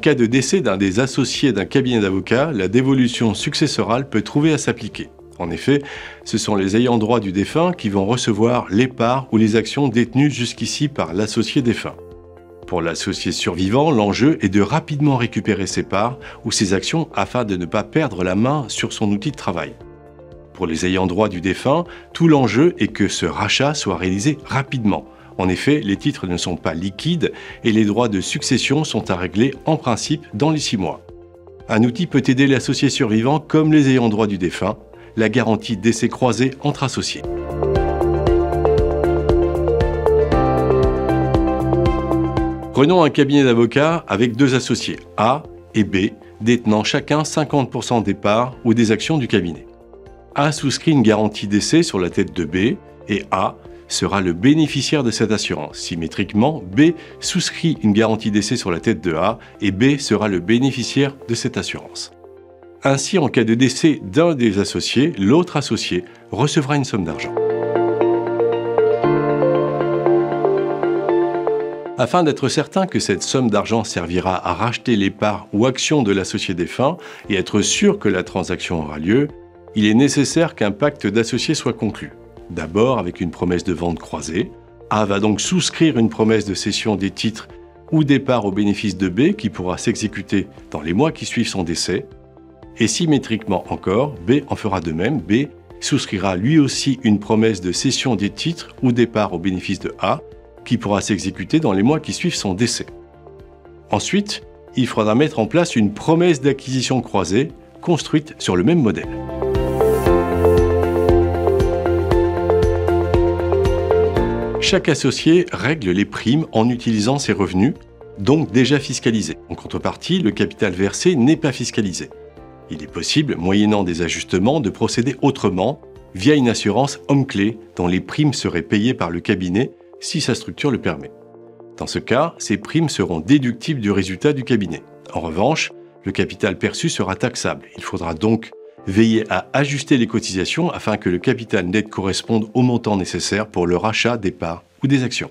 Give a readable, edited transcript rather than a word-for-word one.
cas de décès d'un des associés d'un cabinet d'avocats, la dévolution successorale peut trouver à s'appliquer. En effet, ce sont les ayants droit du défunt qui vont recevoir les parts ou les actions détenues jusqu'ici par l'associé défunt. Pour l'associé survivant, l'enjeu est de rapidement récupérer ses parts ou ses actions afin de ne pas perdre la main sur son outil de travail. Pour les ayants droit du défunt, tout l'enjeu est que ce rachat soit réalisé rapidement. En effet, les titres ne sont pas liquides et les droits de succession sont à régler en principe dans les 6 mois. Un outil peut aider l'associé survivant comme les ayants droit du défunt, la garantie décès croisé entre associés. Prenons un cabinet d'avocats avec 2 associés, A et B, détenant chacun 50% des parts ou des actions du cabinet. A souscrit une garantie décès sur la tête de B et A sera le bénéficiaire de cette assurance. Symétriquement, B souscrit une garantie décès sur la tête de A et B sera le bénéficiaire de cette assurance. Ainsi, en cas de décès d'un des associés, l'autre associé recevra une somme d'argent. Afin d'être certain que cette somme d'argent servira à racheter les parts ou actions de l'associé défunt et être sûr que la transaction aura lieu, il est nécessaire qu'un pacte d'associés soit conclu. D'abord avec une promesse de vente croisée. A va donc souscrire une promesse de cession des titres ou des parts au bénéfice de B qui pourra s'exécuter dans les mois qui suivent son décès. Et symétriquement encore, B en fera de même. B souscrira lui aussi une promesse de cession des titres ou des parts au bénéfice de A qui pourra s'exécuter dans les mois qui suivent son décès. Ensuite, il faudra mettre en place une promesse d'acquisition croisée construite sur le même modèle. Chaque associé règle les primes en utilisant ses revenus, donc déjà fiscalisés. En contrepartie, le capital versé n'est pas fiscalisé. Il est possible, moyennant des ajustements, de procéder autrement, via une assurance homme-clé dont les primes seraient payées par le cabinet si sa structure le permet. Dans ce cas, ces primes seront déductibles du résultat du cabinet. En revanche, le capital perçu sera taxable. Il faudra donc veiller à ajuster les cotisations afin que le capital net corresponde au montant nécessaire pour le rachat des parts ou des actions.